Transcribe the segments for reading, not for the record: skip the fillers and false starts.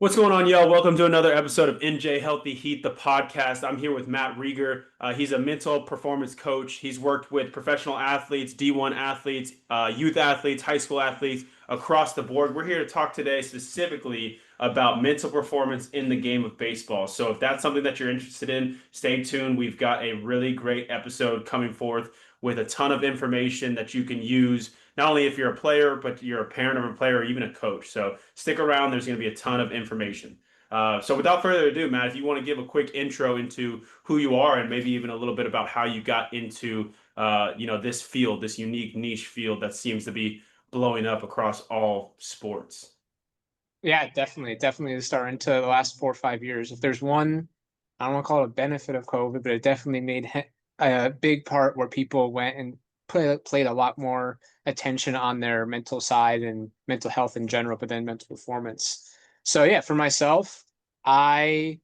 What's going on, y'all? Welcome to another episode of NJ Healthy Heat, the podcast. I'm here with Matt Rieger. He's a mental performance coach. He's worked with professional athletes, D1 athletes, youth athletes, high school athletes across the board. We're here to talk today specifically about mental performance in the game of baseball. So if that's something that you're interested in, stay tuned. We've got a really great episode coming forth with a ton of information that you can use not only if you're a player, but you're a parent of a player or even a coach. So stick around. There's going to be a ton of information. So without further ado, Matt, if you want to give a quick intro into who you are and maybe even a little bit about how you got into this field, this unique niche field that seems to be blowing up across all sports. Yeah, definitely to start into the last 4 or 5 years. If there's one, I don't want to call it a benefit of COVID, but it definitely made a big part where people went and played a lot more attention on their mental side and mental health in general, but then mental performance. So yeah, for myself, I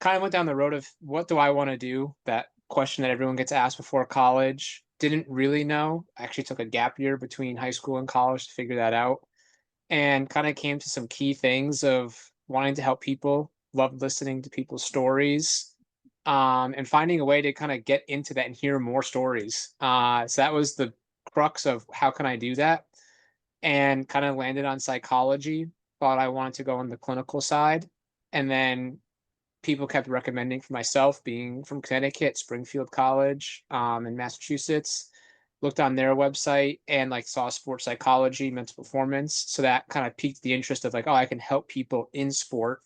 kind of went down the road of what do I want to do? That question that everyone gets asked before college. Didn't really know. I actually took a gap year between high school and college to figure that out and kind of came to some key things of wanting to help people, love listening to people's stories, and finding a way to kind of get into that and hear more stories. So that was the crux of how can I do that, and kind of landed on psychology. Thought I wanted to go on the clinical side, and then people kept recommending for myself, being from Connecticut, Springfield College, in Massachusetts. Looked on their website and like saw sports psychology, mental performance. So that kind of piqued the interest of like, oh, I can help people in sport.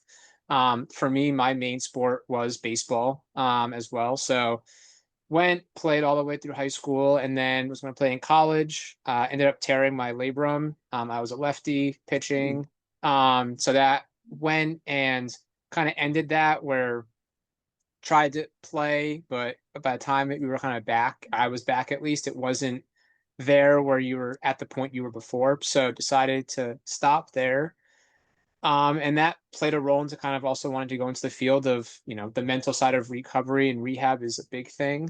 For me, my main sport was baseball, as well. So played all the way through high school, and then was going to play in college. Ended up tearing my labrum. I was a lefty pitching. So that went and kind of ended that where tried to play, but by the time that we were kind of back, I was back at least. It wasn't there where you were at the point you were before. So decided to stop there. And that played a role into kind of also wanting to go into the field of, the mental side of recovery and rehab is a big thing.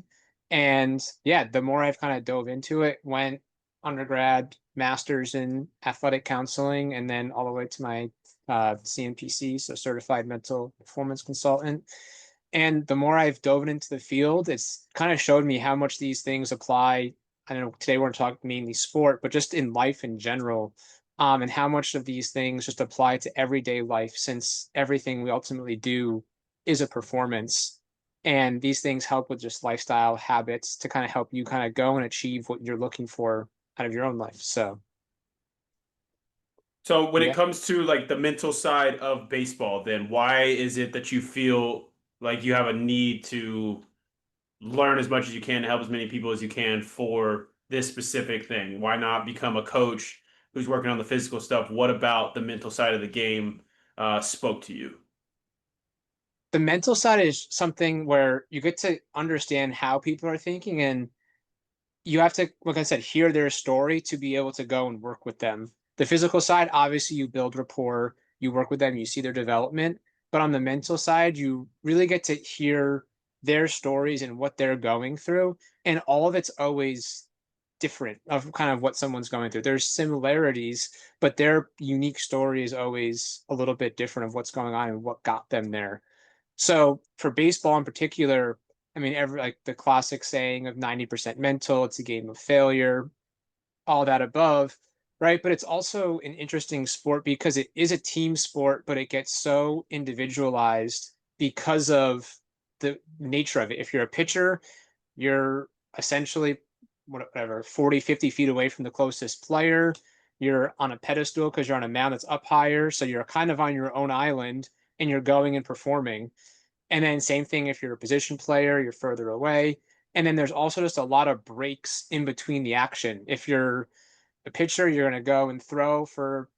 And yeah, the more I've kind of dove into it, went undergrad, master's in athletic counseling, and then all the way to my CNPC, so certified mental performance consultant. And the more I've dove into the field, it's kind of showed me how much these things apply. I don't know, today we're talking mainly sport, but just in life in general, and how much of these things just apply to everyday life, since everything we ultimately do is a performance. And these things help with just lifestyle habits to kind of help you kind of go and achieve what you're looking for out of your own life. So, So when it yeah. comes to like the mental side of baseball, then why is it that you feel like you have a need to learn as much as you can to help as many people as you can for this specific thing? Why not become a coach who's working on the physical stuff? What about the mental side of the game spoke to you? The mental side is something where you get to understand how people are thinking, and you have to, like I said, hear their story to be able to go and work with them. The physical side, obviously, you build rapport, you work with them, you see their development. But on the mental side, you really get to hear their stories and what they're going through. And all of it's always different of kind of what someone's going through. There's similarities, but their unique story is always a little bit different of what's going on and what got them there. So for baseball in particular, I mean, every like the classic saying of 90% mental, it's a game of failure, all that above, right? But it's also an interesting sport because it is a team sport, but it gets so individualized because of the nature of it. If you're a pitcher, you're essentially whatever 40, 50 feet away from the closest player. You're on a pedestal because you're on a mound that's up higher. So you're kind of on your own island and you're going and performing. And then same thing if you're a position player, you're further away. And then there's also just a lot of breaks in between the action. If you're a pitcher, you're going to go and throw for,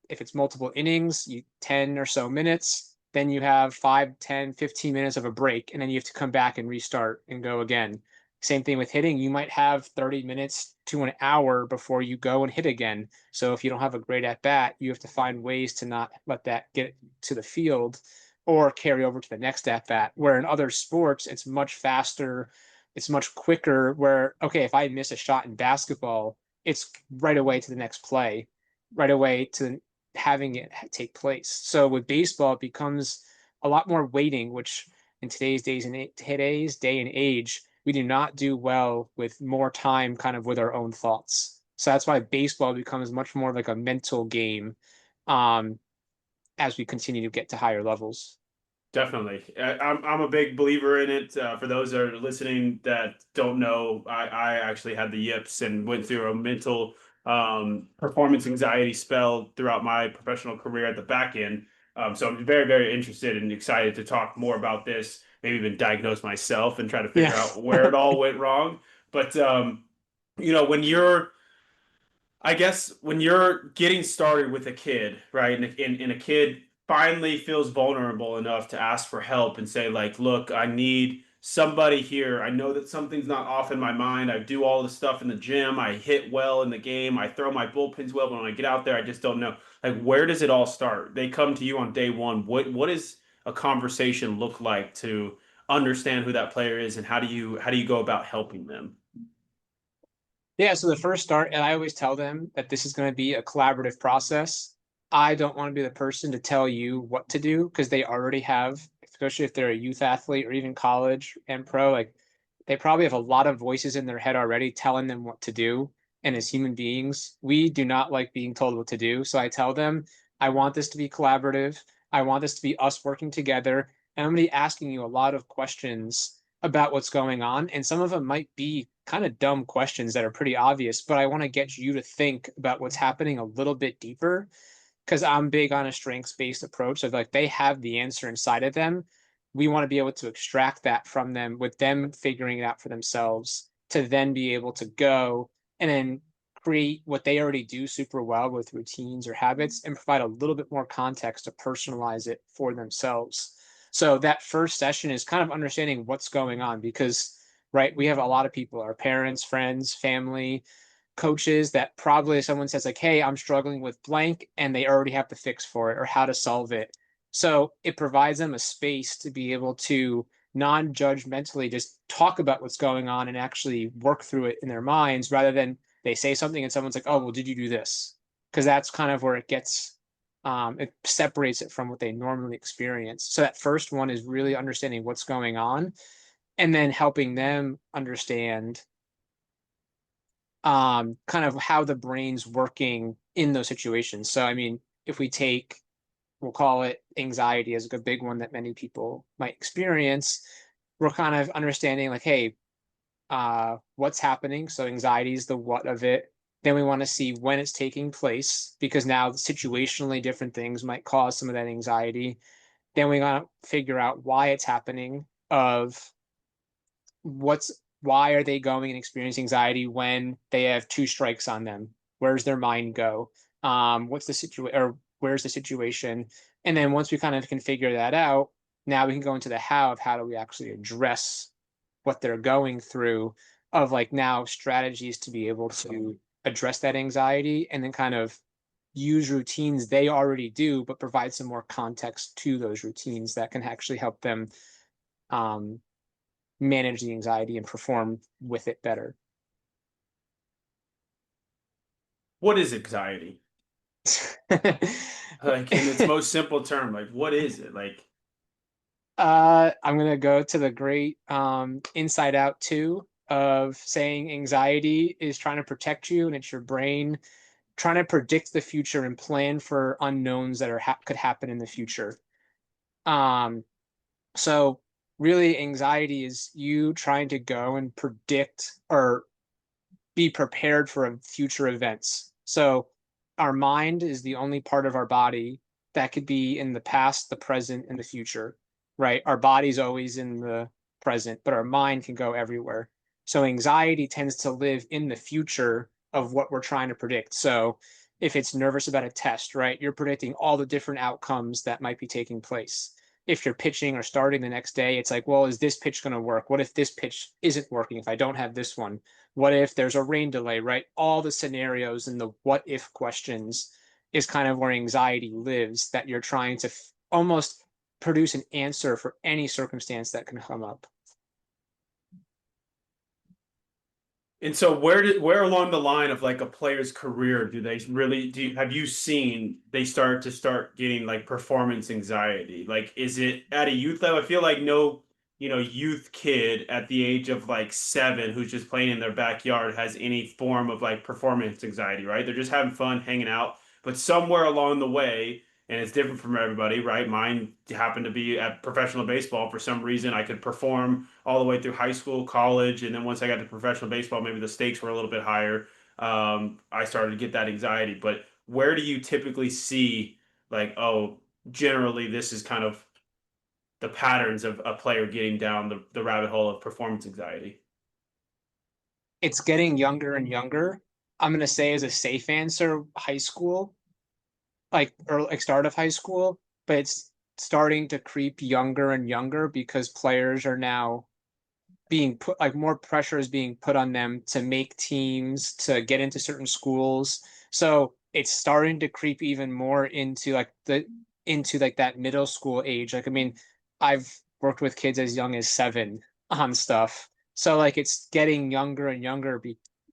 if it's multiple innings, 10 or so minutes. Then you have 5, 10, 15 minutes of a break, and then you have to come back and restart and go again. Same thing with hitting. You might have 30 minutes to an hour before you go and hit again. So if you don't have a great at bat, you have to find ways to not let that get to the field or carry over to the next at bat. Where in other sports, it's much faster, it's much quicker. Where, okay, if I miss a shot in basketball, it's right away to the next play, right away to having it take place. So with baseball, it becomes a lot more waiting, which in today's day and age, we do not do well with more time kind of with our own thoughts. So that's why baseball becomes much more like a mental game um, as we continue to get to higher levels. Definitely. I'm a big believer in it. For those that are listening that don't know, I actually had the yips and went through a mental performance anxiety spell throughout my professional career at the back end. So I'm very, very interested and excited to talk more about this, maybe even diagnose myself and try to Yeah. figure out where it all went wrong. But when you're I guess when you're getting started with a kid, right, and a kid finally feels vulnerable enough to ask for help and say, like, look, I need somebody here. I know that something's not off in my mind. I do all the stuff in the gym. I hit well in the game. I throw my bullpens well, but when I get out there, I just don't know. Like, where does it all start? They come to you on day one. What does a conversation look like to understand who that player is, and how do you go about helping them? Yeah, so the first start, and I always tell them that this is going to be a collaborative process. I don't want to be the person to tell you what to do because they already have, especially if they're a youth athlete or even college and pro, like they probably have a lot of voices in their head already telling them what to do. And as human beings, we do not like being told what to do. So I tell them, I want this to be collaborative. I want this to be us working together. And I'm going to be asking you a lot of questions about what's going on. And some of them might be kind of dumb questions that are pretty obvious, but I want to get you to think about what's happening a little bit deeper because I'm big on a strengths based approach. Of like they have the answer inside of them. We want to be able to extract that from them with them figuring it out for themselves to then be able to go and then create what they already do super well with routines or habits and provide a little bit more context to personalize it for themselves. So that first session is kind of understanding what's going on because, right, we have a lot of people, our parents, friends, family, coaches that probably someone says like, hey, I'm struggling with blank and they already have the fix for it or how to solve it. So it provides them a space to be able to non-judgmentally just talk about what's going on and actually work through it in their minds rather than they say something and someone's like, oh, well, did you do this? Because that's kind of where it gets it separates it from what they normally experience. So that first one is really understanding what's going on and then helping them understand kind of how the brain's working in those situations. So, I mean, if we take, we'll call it anxiety as a big one that many people might experience, we're kind of understanding like, hey, what's happening? So, anxiety is the what of it. Then we want to see when it's taking place because now situationally different things might cause some of that anxiety. Then we got to figure out why it's happening, of what's why are they going and experiencing anxiety when they have two strikes on them? Where's their mind go? What's the situation or where's the situation? And then once we kind of can figure that out, now we can go into the how of how do we actually address what they're going through of like now strategies to be able to address that anxiety and then kind of use routines they already do, but provide some more context to those routines that can actually help them um, manage the anxiety and perform with it better. What is anxiety? Like in its most simple term, like what is it? Like I'm gonna go to the great Inside Out 2 of saying anxiety is trying to protect you and it's your brain trying to predict the future and plan for unknowns that could happen in the future. Um, so really anxiety is you trying to go and predict or be prepared for future events. So our mind is the only part of our body that could be in the past, the present, and the future, right? Our body's always in the present, but our mind can go everywhere. So anxiety tends to live in the future of what we're trying to predict. So if it's nervous about a test, right, you're predicting all the different outcomes that might be taking place. If you're pitching or starting the next day, it's like, well, is this pitch going to work? What if this pitch isn't working? If I don't have this one, what if there's a rain delay, right? All the scenarios and the what if questions is kind of where anxiety lives, that you're trying to almost produce an answer for any circumstance that can come up. And so where along the line of like a player's career do they really have you seen they start getting like performance anxiety? Like is it at a youth level? I feel like no, youth kid at the age of like 7 who's just playing in their backyard has any form of like performance anxiety, right? They're just having fun, hanging out. But somewhere along the way, and it's different from everybody, right? Mine happened to be at professional baseball. For some reason, I could perform all the way through high school, college, and then once I got to professional baseball, maybe the stakes were a little bit higher. I started to get that anxiety. But where do you typically see, like, oh, generally this is kind of the patterns of a player getting down the rabbit hole of performance anxiety? It's getting younger and younger. I'm gonna say as a safe answer, high school, like or like start of high school, but it's starting to creep younger and younger because players are now being put like more pressure is being put on them to make teams to get into certain schools. So it's starting to creep even more into like that middle school age. Like I mean, I've worked with kids as young as 7 on stuff. So like it's getting younger and younger.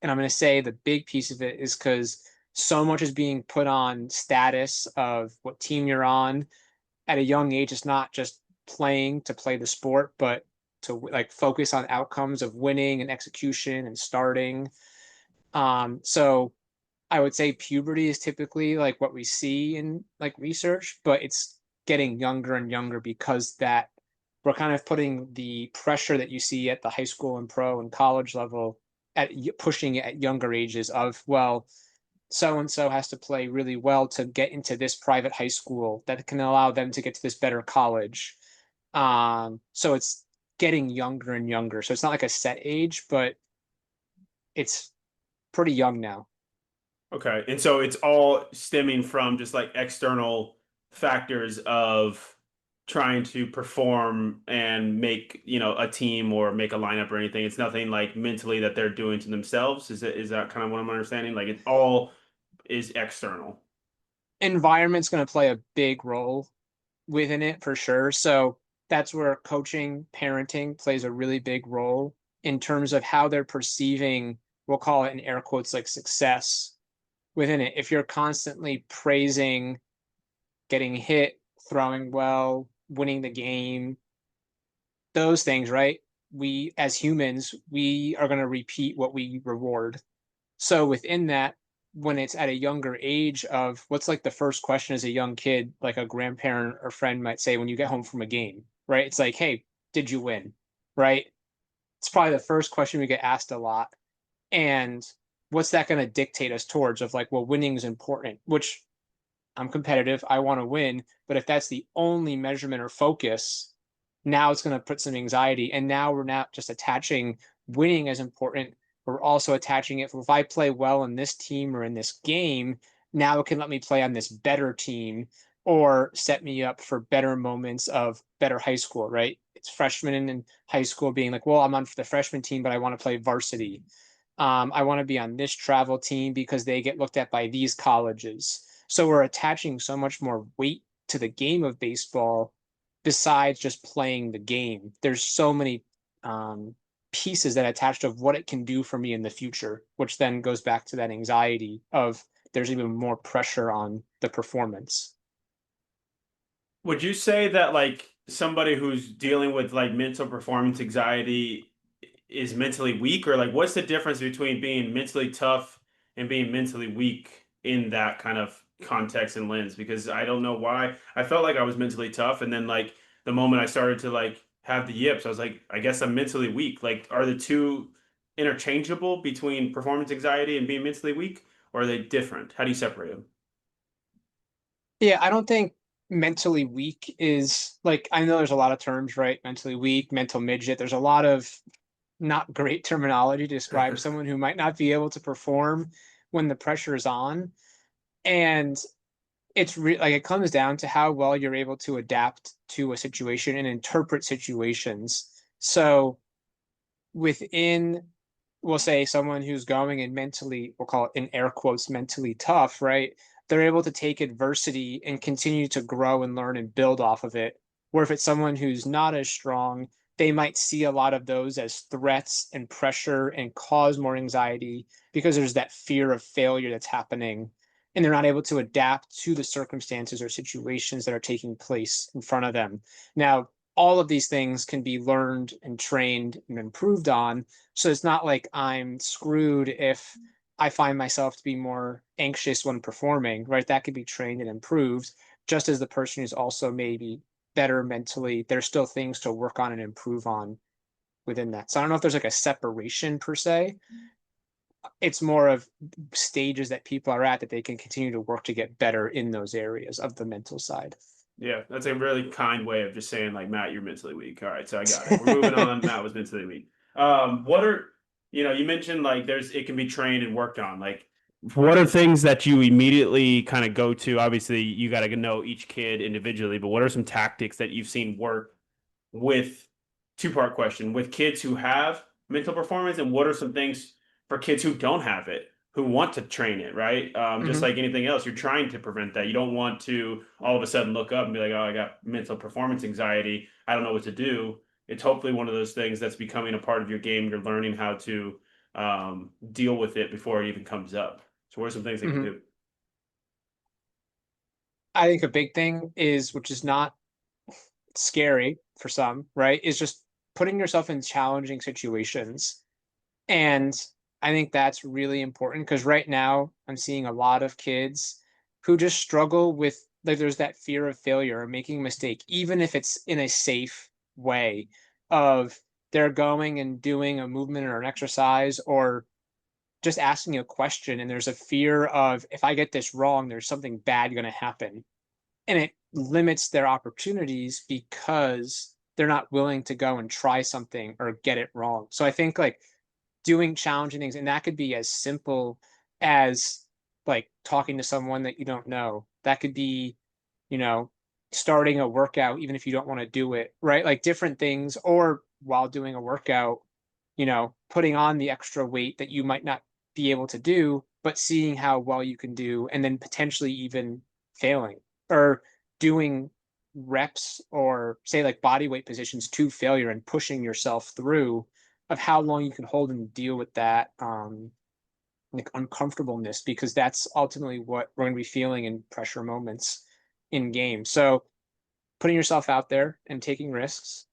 And I'm going to say the big piece of it is because so much is being put on status of what team you're on at a young age. It's not just playing to play the sport, but to like focus on outcomes of winning and execution and starting. So I would say puberty is typically like what we see in like research, but it's getting younger and younger because that we're kind of putting the pressure that you see at the high school and pro and college level at pushing it at younger ages of, well, so and so has to play really well to get into this private high school that can allow them to get to this better college. So it's getting younger and younger. So it's not like a set age, but it's pretty young now. Okay. And so it's all stemming from just like external factors of trying to perform and make, a team or make a lineup or anything. It's nothing like mentally that they're doing to themselves. Is that kind of what I'm understanding? Like it all is external. Environment's going to play a big role within it for sure. So that's where coaching, parenting plays a really big role in terms of how they're perceiving, we'll call it in air quotes, like success within it. If you're constantly praising getting hit, throwing well, winning the game, those things, right? We, as humans, we are going to repeat what we reward. So within that, when it's at a younger age of what's like the first question as a young kid, like a grandparent or friend might say when you get home from a game, right? It's like, hey, did you win? Right? It's probably the first question we get asked a lot. And what's that going to dictate us towards of like, well, winning is important, which I'm competitive, I want to win. But if that's the only measurement or focus, now it's going to put some anxiety. And now we're not just attaching winning as important, we're also attaching it. If I play well in this team or in this game, now it can let me play on this better team or set me up for better moments of better high school, right? It's freshmen in high school being like, well, I'm on the freshman team, but I want to play varsity. I want to be on this travel team because they get looked at by these colleges. So we're attaching so much more weight to the game of baseball besides just playing the game. There's so many pieces that attached of what it can do for me in the future, which then goes back to that anxiety of there's even more pressure on the performance. Would you say that like somebody who's dealing with like mental performance anxiety is mentally weak, or like what's the difference between being mentally tough and being mentally weak in that kind of context and lens? Because I don't know why I felt like I was mentally tough, and then like the moment I started to like have the yips, I was like, I guess I'm mentally weak. Like, are the two interchangeable between performance anxiety and being mentally weak, or are they different? How do you separate them? Yeah, I don't think mentally weak is like, I know there's a lot of terms, right? Mentally weak, mental midget. There's a lot of not great terminology to describe someone who might not be able to perform when the pressure is on. And like it comes down to how well you're able to adapt to a situation and interpret situations. So within, we'll say someone who's going and mentally, we'll call it in air quotes, mentally tough, right? They're able to take adversity and continue to grow and learn and build off of it. Where if it's someone who's not as strong, they might see a lot of those as threats and pressure and cause more anxiety because there's that fear of failure that's happening, and they're not able to adapt to the circumstances or situations that are taking place in front of them. Now, all of these things can be learned and trained and improved on. So it's not like I'm screwed if I find myself to be more anxious when performing, right? That could be trained and improved, just as the person who's also maybe better mentally. There's still things to work on and improve on within that. So I don't know if there's like a separation per se. It's more of stages that people are at that they can continue to work to get better in those areas of the mental side. Yeah, that's a really kind way of just saying like, Matt, you're mentally weak. All right, so I got it. We're moving on. Matt was mentally weak. What are you mentioned like it can be trained and worked on. Like, what are things that you immediately kind of go to? Obviously, you got to know each kid individually, but what are some tactics that you've seen work with two-part question with kids who have mental performance, and what are some things for kids who don't have it, who want to train it, right? Just Hmm. like anything else, you're trying to prevent that. You don't want to all of a sudden look up and be like, oh, I got mental performance anxiety. I don't know what to do. It's hopefully one of those things that's becoming a part of your game. You're learning how to deal with it before it even comes up. So, what are some things they can Hmm. do? I think a big thing is, which is not scary for some, right, is just putting yourself in challenging situations. And I think that's really important because right now I'm seeing a lot of kids who just struggle with, like, there's that fear of failure or making a mistake, even if it's in a safe way of they're going and doing a movement or an exercise or just asking a question. And there's a fear of, if I get this wrong, there's something bad going to happen. And it limits their opportunities because they're not willing to go and try something or get it wrong. So I think like doing challenging things, and that could be as simple as like talking to someone that you don't know. That could be, you know, starting a workout even if you don't want to do it, right? Like different things, or while doing a workout, putting on the extra weight that you might not be able to do, but seeing how well you can do, and then potentially even failing or doing reps or say like body weight positions to failure and pushing yourself through of how long you can hold and deal with that like uncomfortableness, because that's ultimately what we're going to be feeling in pressure moments in games. So putting yourself out there and taking risks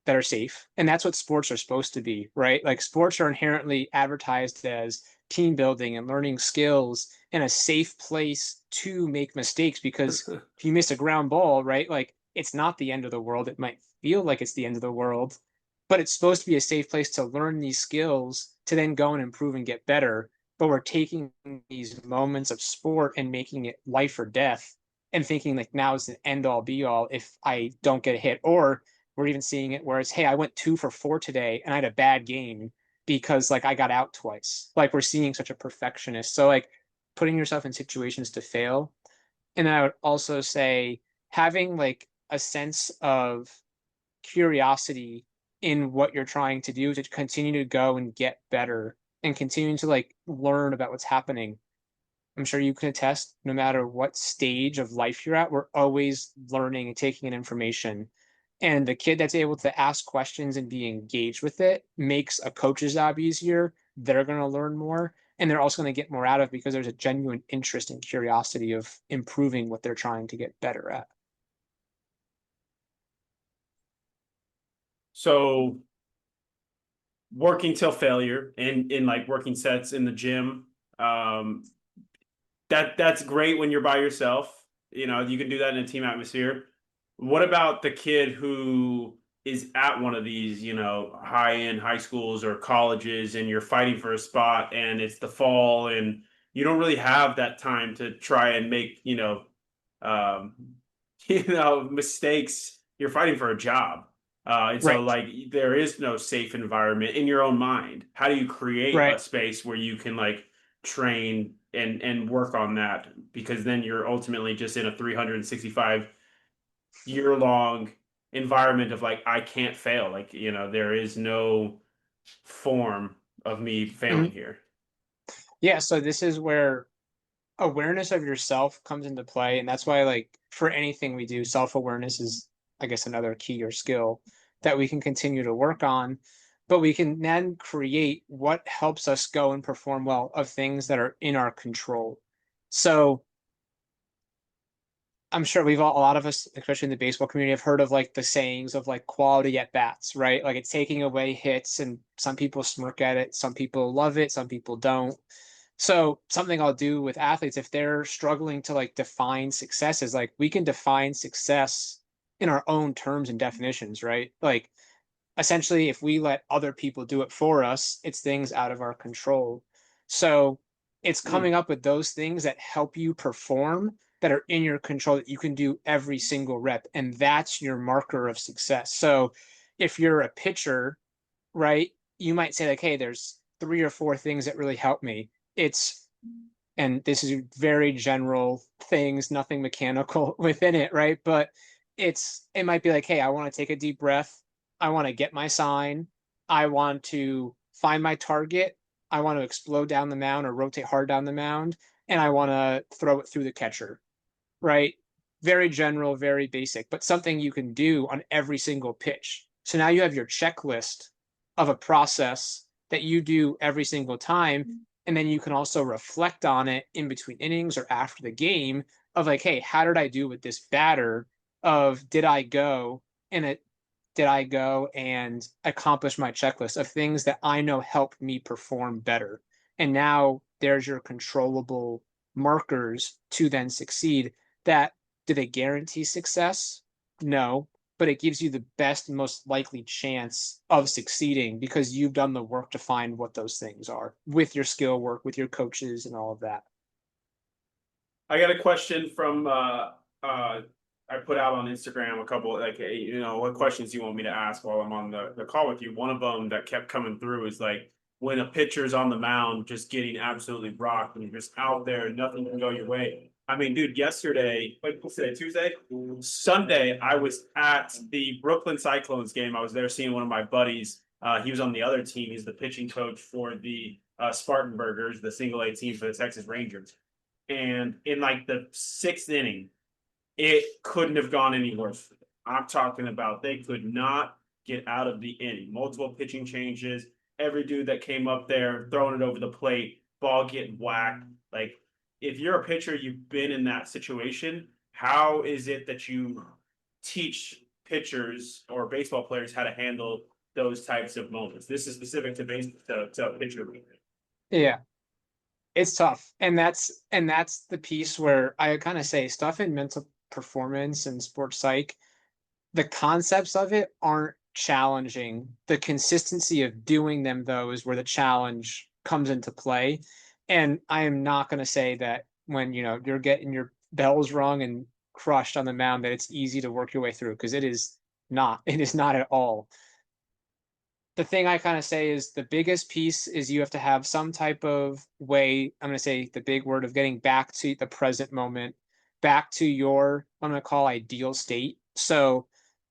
that are safe. And that's what sports are supposed to be, right? Like sports are inherently advertised as team building and learning skills and a safe place to make mistakes, because if you miss a ground ball, right, like it's not the end of the world. It might feel like it's the end of the world, but it's supposed to be a safe place to learn these skills to then go and improve and get better. But we're taking these moments of sport and making it life or death and thinking like now is the end all be all if I don't get a hit. Or we're even seeing it where it's, hey, I went 2 for 4 today and I had a bad game because like I got out twice. Like we're seeing such a perfectionist. So like putting yourself in situations to fail. And then I would also say having like a sense of curiosity in what you're trying to do to continue to go and get better and continue to like learn about what's happening. I'm sure you can attest, no matter what stage of life you're at, we're always learning and taking in information. And the kid that's able to ask questions and be engaged with it makes a coach's job easier. They're going to learn more, and they're also going to get more out of it because there's a genuine interest and curiosity of improving what they're trying to get better at. So, working till failure in like working sets in the gym. Um, that's great when you're by yourself. You can do that in a team atmosphere. What about the kid who is at one of these, high-end high schools or colleges, and you're fighting for a spot and it's the fall and you don't really have that time to try and make, um, mistakes. You're fighting for a job. And so Right. like there is no safe environment in your own mind. How do you create a Right. space where you can like train and work on that? Because then you're ultimately just in a 365-year long environment of like I can't fail. Like, there is no form of me failing Mhm. here. Yeah. So this is where awareness of yourself comes into play. And that's why, like, for anything we do, self awareness is, I guess, another key or skill that we can continue to work on, but we can then create what helps us go and perform well of things that are in our control. So I'm sure a lot of us, especially in the baseball community, have heard of like the sayings of like quality at bats, right? Like it's taking away hits, and some people smirk at it, some people love it, some people don't. So something I'll do with athletes, if they're struggling to like define success, is like we can define success in our own terms and definitions, right? Like essentially, if we let other people do it for us, it's things out of our control. So it's Hmm. coming up with those things that help you perform, that are in your control, that you can do every single rep. And that's your marker of success. So if you're a pitcher, right, you might say, like, hey, there's 3 or 4 things that really help me. It's, and this is very general things, nothing mechanical within it, right? But it might be like, hey, I want to take a deep breath. I want to get my sign. I want to find my target. I want to explode down the mound or rotate hard down the mound. And I want to throw it through the catcher, right? Very general, very basic, but something you can do on every single pitch. So now you have your checklist of a process that you do every single time. And then you can also reflect on it in between innings or after the game of like, hey, how did I do with this batter? Of and it did I go and accomplish my checklist of things that I know help me perform better? And now there's your controllable markers to then succeed. That, do they guarantee success? No, but it gives you the best and most likely chance of succeeding because you've done the work to find what those things are with your skill work, with your coaches, and all of that. I got a question from I put out on Instagram a couple like hey, what questions do you want me to ask while I'm on the call with you. One of them that kept coming through is like when a pitcher's on the mound just getting absolutely rocked and you're just out there and nothing can go your way. I mean, dude, yesterday, what's today, Tuesday? Sunday, I was at the Brooklyn Cyclones game. I was there seeing one of my buddies. He was on the other team. He's the pitching coach for the Spartanburgers, the single A team for the Texas Rangers. And in like the 6th inning, it couldn't have gone any worse. I'm talking about they could not get out of the inning. Multiple pitching changes. Every dude that came up there throwing it over the plate, ball getting whacked. Like, if you're a pitcher, you've been in that situation. How is it that you teach pitchers or baseball players how to handle those types of moments? This is specific to to pitcher. Yeah, it's tough. And that's the piece where I kind of say stuff in mental performance and sports psych, the concepts of it aren't challenging. The consistency of doing them, though, is where the challenge comes into play. And I am not going to say that when you're getting your bells rung and crushed on the mound that it's easy to work your way through, because it is not. It is not at all. The thing I kind of say is the biggest piece is you have to have some type of way. I'm going to say the big word of getting back to the present moment, back to your, I'm going to call ideal state. So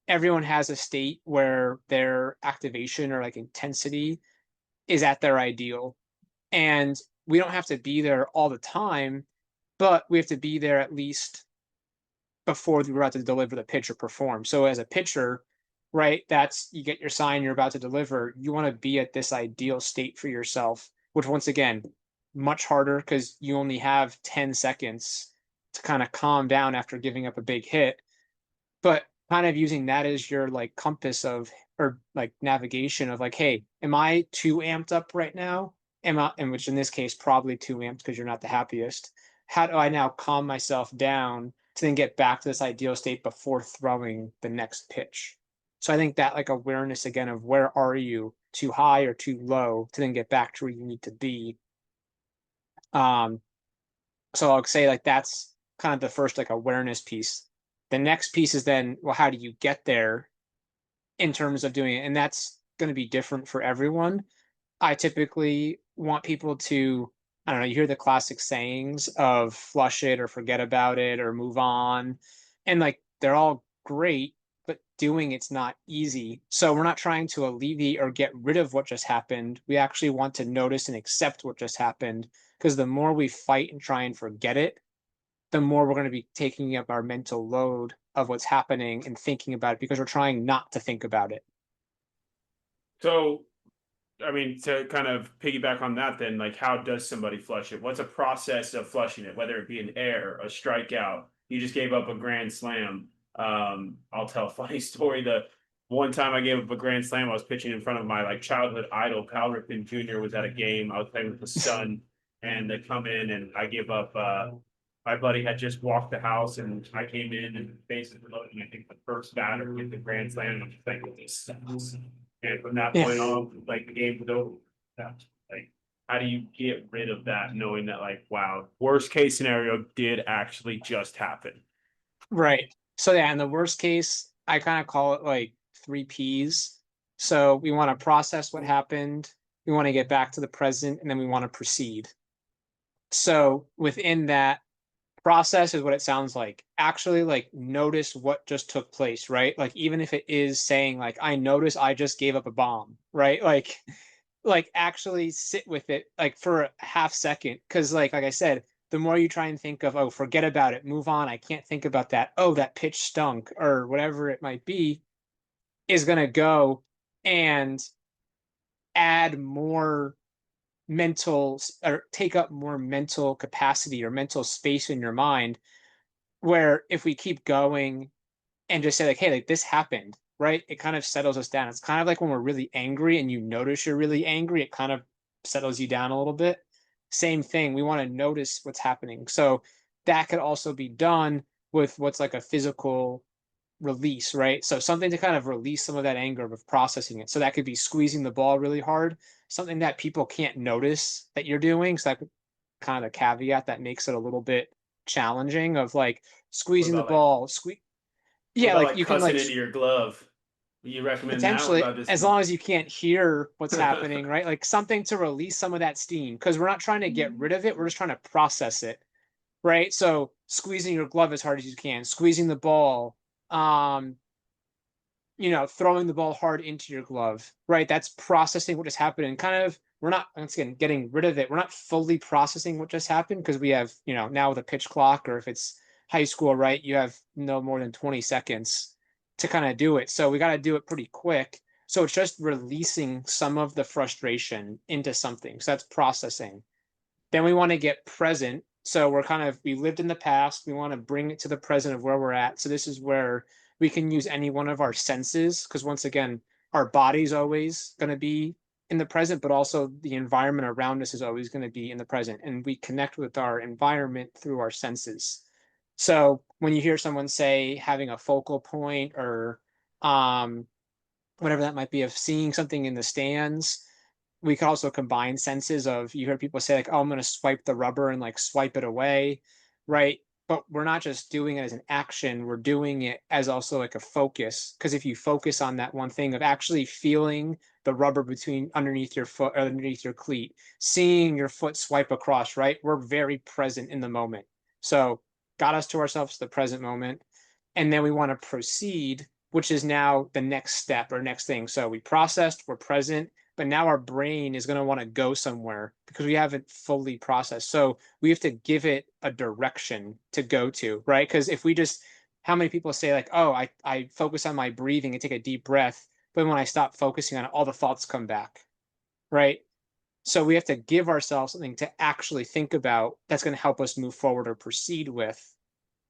everyone has a state where their activation or like intensity is at their ideal. And we don't have to be there all the time, but we have to be there at least before we're about to deliver the pitch or perform. So as a pitcher, right, that's, you get your sign, you're about to deliver. You want to be at this ideal state for yourself, which once again, much harder because you only have 10 seconds to kind of calm down after giving up a big hit. But kind of using that as your like compass of, or like navigation of like, hey, am I too amped up right now? Am I, and which in this case probably too amped because you're not the happiest. How do I now calm myself down to then get back to this ideal state before throwing the next pitch? So I think that like awareness again of where are you, too high or too low, to then get back to where you need to be. Um, so I'll say like that's kind of the first like awareness piece. The next piece is then, well, how do you get there in terms of doing it? And that's going to be different for everyone. I typically want people to, I don't know, you hear the classic sayings of flush it or forget about it or move on. And like they're all great, but doing it's not easy. So we're not trying to alleviate or get rid of what just happened. We actually want to notice and accept what just happened. Because the more we fight and try and forget it, the more we're going to be taking up our mental load of what's happening and thinking about it because we're trying not to think about it. So, I mean, to kind of piggyback on that, then, like, how does somebody flush it? What's a process of flushing it? Whether it be an error, a strikeout, you just gave up a grand slam. I'll tell a funny story. The one time I gave up a grand slam, I was pitching in front of my like childhood idol, Cal Ripken Jr. was at a game. I was playing with his son, and they come in, and I gave up. My buddy had just walked the house, and I came in and bases were loaded. And I think the first batter hit the grand slam. And I'm just like, this sucks. And from that Yeah. point on, like the game was over. Like, how do you get rid of that, knowing that, like, wow, worst case scenario did actually just happen? Right. So yeah, in the worst case, I kind of call it like three P's. So we want to process what happened, we want to get back to the present, and then we want to proceed. So within that, process is what it sounds like. Actually, like notice what just took place, right? Like even if it is saying like I notice I just gave up a bomb, right? Like actually sit with it like for a half second, because like I said, the more you try and think of, oh, forget about it, move on, I can't think about that, oh, that pitch stunk, or whatever it might be, is going to go and add more mental, or take up more mental capacity or mental space in your mind, where if we keep going and just say like, hey, like this happened, right, it kind of settles us down. It's kind of like when we're really angry and you notice you're really angry, it kind of settles you down a little bit. Same thing, we want to notice what's happening. So that could also be done with what's like a physical release, right? So something to kind of release some of that anger of processing it. So that could be squeezing the ball really hard, something that people can't notice that you're doing. So that could kind of a caveat that makes it a little bit challenging of like What squeezing the about like ball, what yeah, about like like you can cussing like into your glove? You recommend that? What potentially, about just as long as you can't hear what's happening, right? Like something to release some of that steam, because we're not trying to get rid of it, we're just trying to process it, right? So squeezing your glove as hard as you can, squeezing the ball, um, throwing the ball hard into your glove, right? That's processing what just happened. And kind of, we're not, once again, getting rid of it. We're not fully processing what just happened, because we have, now with a pitch clock, or if it's high school, right, you have no more than 20 seconds to kind of do it. So we got to do it pretty quick. So it's just releasing some of the frustration into something. So that's processing. Then we want to get present. So we lived in the past. We want to bring it to the present of where we're at. So this is where we can use any one of our senses, because once again, our body's always going to be in the present, but also the environment around us is always going to be in the present. And we connect with our environment through our senses. So when you hear someone say having a focal point, or um, whatever that might be, of seeing something in the stands, we could also combine senses of, you hear people say like, oh, I'm going to swipe the rubber and like swipe it away, right? But we're not just doing it as an action, we're doing it as also like a focus. Because if you focus on that one thing of actually feeling the rubber between underneath your foot or underneath your cleat, seeing your foot swipe across, right, we're very present in the moment. So got us to ourselves, the present moment. And then we want to proceed, which is now the next step or next thing. So we processed, we're present, but now our brain is going to want to go somewhere because we haven't fully processed. So we have to give it a direction to go to, right? Because if we just, how many people say like, oh, I focus on my breathing and take a deep breath, but when I stop focusing on it, all the thoughts come back, right? So we have to give ourselves something to actually think about that's going to help us move forward or proceed with.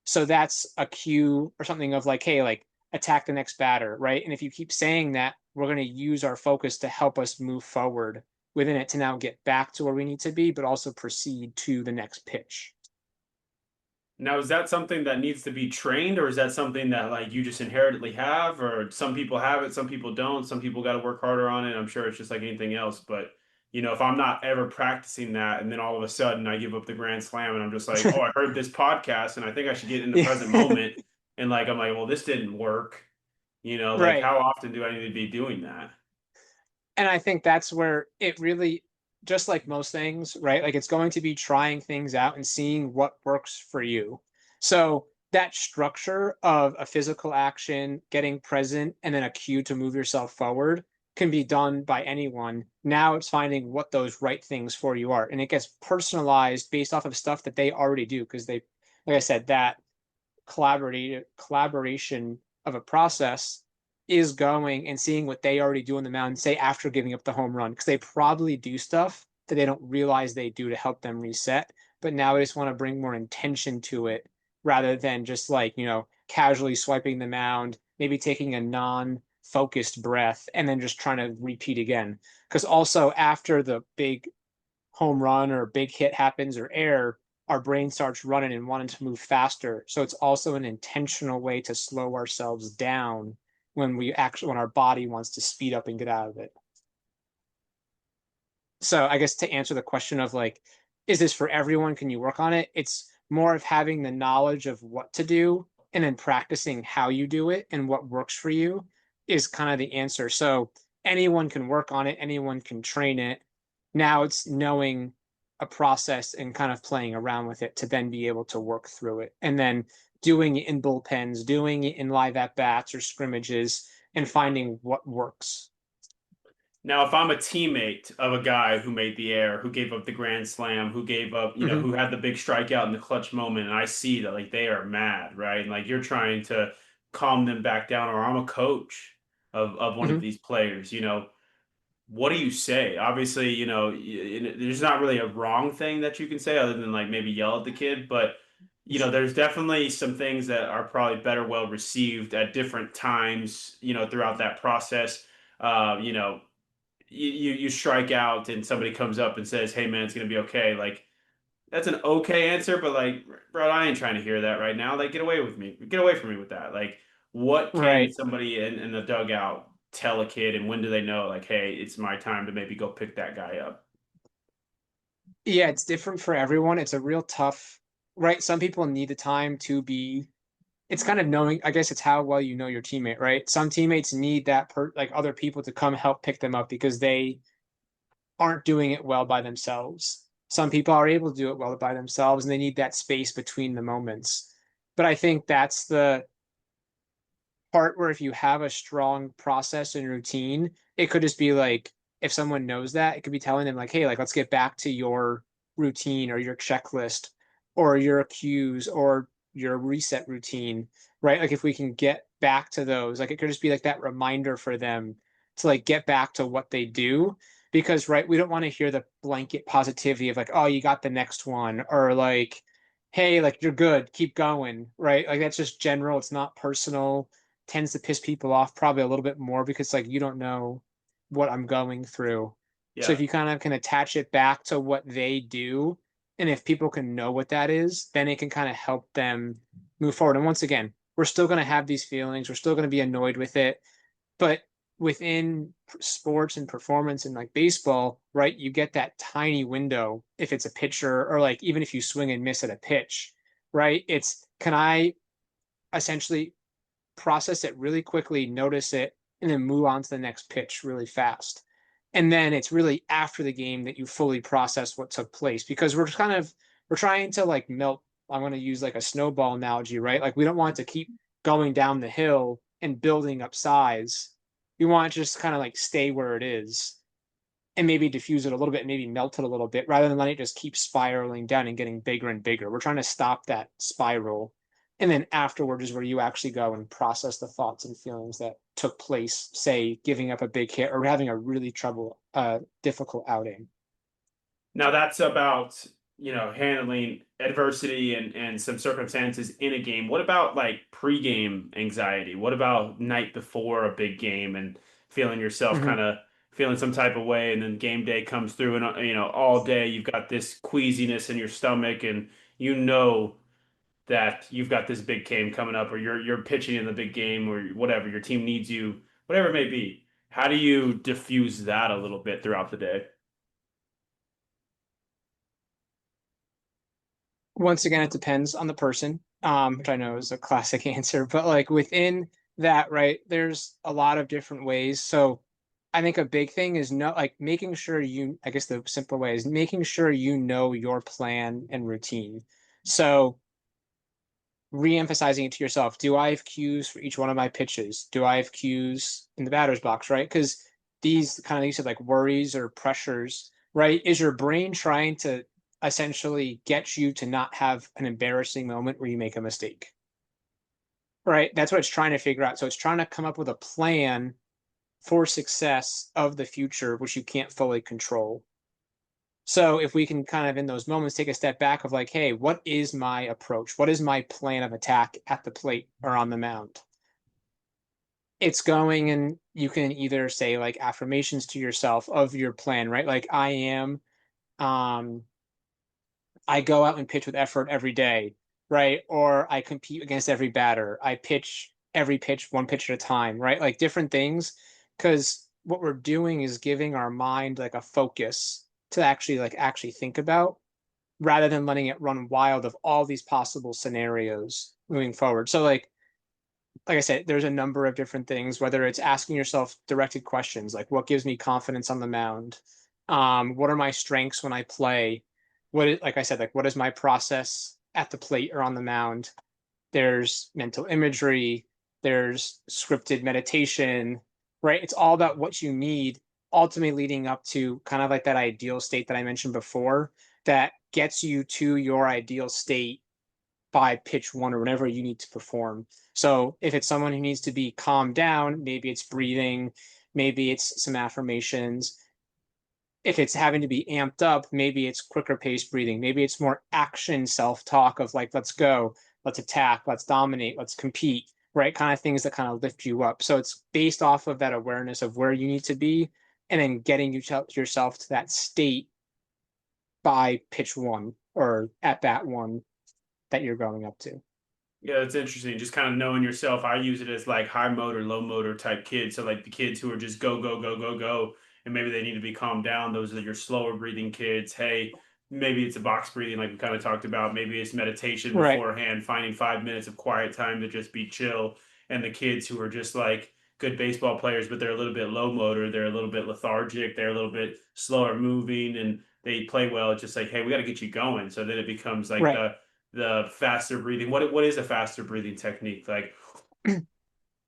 So that's a cue or something of like, hey, like attack the next batter, right? And if you keep saying that, we're going to use our focus to help us move forward within it to now get back to where we need to be, but also proceed to the next pitch. now, is that something that needs to be trained, or is that something that like you just inherently have, or some people have it, some people don't, some people got to work harder on it. I'm sure it's just like anything else, but if I'm not ever practicing that and then all of a sudden I give up the grand slam and I'm just like, oh, I heard this podcast and I think I should get in the Yeah, present moment, and like I'm like, well, this didn't work. Like right. how often do I need to be doing that? And I think that's where it really, just like most things, right? Like it's going to be trying things out and seeing what works for you. So that structure of a physical action, getting present, and then a cue to move yourself forward can be done by anyone. Now it's finding what those right things for you are. And it gets personalized based off of stuff that they already do, because they, like I said, that collaboration of a process is going and seeing what they already do on the mound, say after giving up the home run, because they probably do stuff that they don't realize they do to help them reset. But now I just want to bring more intention to it rather than just like, casually swiping the mound, maybe taking a non-focused breath and then just trying to repeat again. Because also after the big home run or big hit happens or error, our brain starts running and wanting to move faster. So it's also an intentional way to slow ourselves down when our body wants to speed up and get out of it. So I guess to answer the question of like, is this for everyone? Can you work on it? It's more of having the knowledge of what to do and then practicing how you do it and what works for you is kind of the answer. So anyone can work on it, anyone can train it. Now it's knowing a process and kind of playing around with it to then be able to work through it. And then doing it in bullpens, doing it in live at bats or scrimmages, and finding what works. Now, if I'm a teammate of a guy who made the error, who gave up the grand slam, who gave up, Mm-hmm. who had the big strikeout in the clutch moment, and I see that like they are mad, right? And like you're trying to calm them back down, or I'm a coach of one of Mm-hmm. these players, what do you say? Obviously, there's not really a wrong thing that you can say other than like maybe yell at the kid, but there's definitely some things that are probably better well received at different times, throughout that process. You know, you strike out and somebody comes up and says, "Hey man, it's gonna be okay." Like that's an okay answer, but like, bro, I ain't trying to hear that right now. Like, get away with me. Get away from me with that. Like, what can Right. somebody in the dugout tell a kid, and when do they know, like, hey, it's my time to maybe go pick that guy up? Yeah, it's different for everyone. It's a real tough, right? Some people need the time to be, it's kind of knowing, I guess it's how well you know your teammate, right? Some teammates need like other people to come help pick them up because they aren't doing it well by themselves. Some people are able to do it well by themselves and they need that space between the moments. But I think that's the part where if you have a strong process and routine, it could just be like if someone knows that, it could be telling them like, hey, like let's get back to your routine or your checklist or your cues or your reset routine, right? Like if we can get back to those, like it could just be like that reminder for them to like get back to what they do. Because right, we don't want to hear the blanket positivity of like, oh, you got the next one, or like, hey, like you're good, keep going, right? Like that's just general, it's not personal, tends to piss people off probably a little bit more because like you don't know what I'm going through. So Yeah. if you kind of can attach it back to what they do, and if people can know what that is, then it can kind of help them move forward. And once again, we're still going to have these feelings, we're still going to be annoyed with it, but within sports and performance and like baseball, right, you get that tiny window if it's a pitcher or like even if you swing and miss at a pitch, right? It's can I essentially process it really quickly, notice it, and then move on to the next pitch really fast. And then it's really after the game that you fully process what took place because we're trying to like melt. I'm going to use like a snowball analogy, right? Like we don't want it to keep going down the hill and building up size. We want it to just kind of like stay where it is and maybe diffuse it a little bit, maybe melt it a little bit, rather than letting it just keep spiraling down and getting bigger and bigger. We're trying to stop that spiral. And then afterward is where you actually go and process the thoughts and feelings that took place, say giving up a big hit or having a really difficult outing. Now that's about, handling adversity and some circumstances in a game. What about like pre-game anxiety? What about night before a big game and feeling yourself Mm-hmm. kind of feeling some type of way, and then game day comes through, and all day you've got this queasiness in your stomach, and that you've got this big game coming up, or you're pitching in the big game, or whatever, your team needs you, whatever it may be. How do you diffuse that a little bit throughout the day? Once again, it depends on the person, which I know is a classic answer, but like within that, right, there's a lot of different ways. So I think a big thing is like making sure I guess the simple way is making sure you know your plan and routine. So re-emphasizing it to yourself. Do I have cues for each one of my pitches? Do I have cues in the batter's box, right? Because these kind of, you said like worries or pressures, right? Is your brain trying to essentially get you to not have an embarrassing moment where you make a mistake? right? That's what it's trying to figure out. So it's trying to come up with a plan for success of the future, which you can't fully control. So if we can kind of in those moments take a step back of like, hey, what is my approach? What is my plan of attack at the plate or on the mound? It's going, and you can either say like affirmations to yourself of your plan, right? Like um I go out and pitch with effort every day, right? Or I compete against every batter. I pitch every pitch, one pitch at a time, right? Like different things. Cause what we're doing is giving our mind like a focus to actually think about rather than letting it run wild of all these possible scenarios moving forward. So like I said, there's a number of different things, whether it's asking yourself directed questions like what gives me confidence on the mound? What are my strengths when I play? Like I said, like what is my process at the plate or on the mound? There's mental imagery, there's scripted meditation, right? It's all about what you need, ultimately leading up to kind of like that ideal state that I mentioned before that gets you to your ideal state by pitch one or whenever you need to perform. So if it's someone who needs to be calmed down, maybe it's breathing, maybe it's some affirmations. If it's having to be amped up, maybe it's quicker pace breathing. Maybe it's more action self-talk of like, let's go, let's attack, let's dominate, let's compete, right? Kind of things that kind of lift you up. So it's based off of that awareness of where you need to be and then getting yourself to that state by pitch one or at bat one that you're going up to. Yeah, that's interesting. Just kind of knowing yourself. I use it as like high motor, low motor type kids. So like the kids who are just go, go, go, go, go, and maybe they need to be calmed down. Those are your slower breathing kids. Hey, maybe it's a box breathing, like we kind of talked about. Maybe it's meditation Right, beforehand, finding 5 minutes of quiet time to just be chill. And the kids who are just like good baseball players, but they're a little bit low motor, they're a little bit lethargic, they're a little bit slower moving, and they play well. It's just like, hey, we got to get you going. So then it becomes like right. the faster breathing. What is a faster breathing technique? Like, Yeah,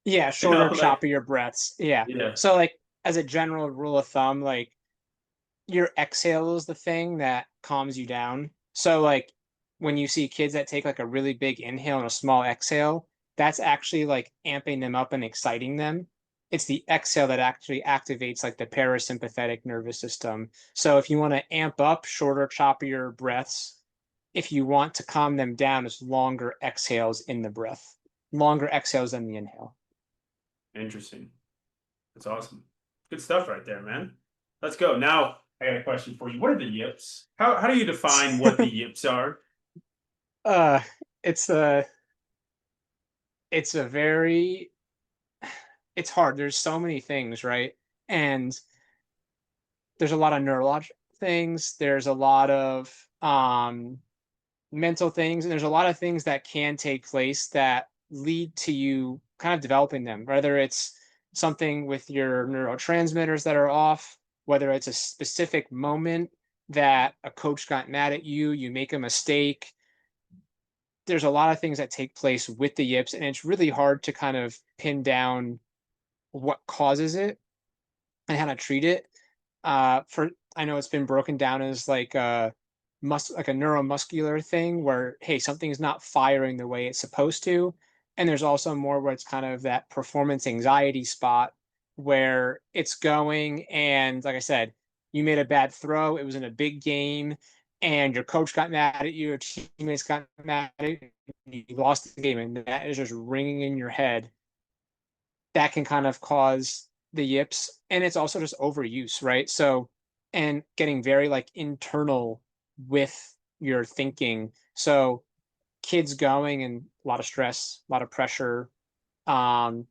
you know, shorter, like choppier breaths. Yeah. yeah. So like as a general rule of thumb, like your exhale is the thing that calms you down. So like when you see kids that take like a really big inhale and a small exhale, that's actually like amping them up and exciting them. It's the exhale that actually activates like the parasympathetic nervous system. So if you want to amp up shorter, choppier breaths, if you want to calm them down, it's longer exhales in the breath, longer exhales than the inhale. Interesting. That's awesome. Good stuff right there, man. Let's go. Now I got a question for you. What are the yips? How do you define what the yips are? uh it's a it's a very it's hard. There's so many things, right? And there's a lot of neurological things, there's a lot of mental things, and there's a lot of things that can take place that lead to you kind of developing them, whether it's something with your neurotransmitters that are off, whether it's a specific moment that a coach got mad at you, you make a mistake. There's a lot of things that take place with the yips, and it's really hard to kind of pin down what causes it and how to treat it. For I know it's been broken down as like like a neuromuscular thing where hey, something's not firing the way it's supposed to. And there's also more where it's kind of that performance anxiety spot where it's going, and like I said, you made a bad throw, it was in a big game, and your coach got mad at you, your teammates got mad at you, you lost the game, and that is just ringing in your head. That can kind of cause the yips, and it's also just overuse, right? So and getting very like internal with your thinking. So kids going and a lot of stress, a lot of pressure, um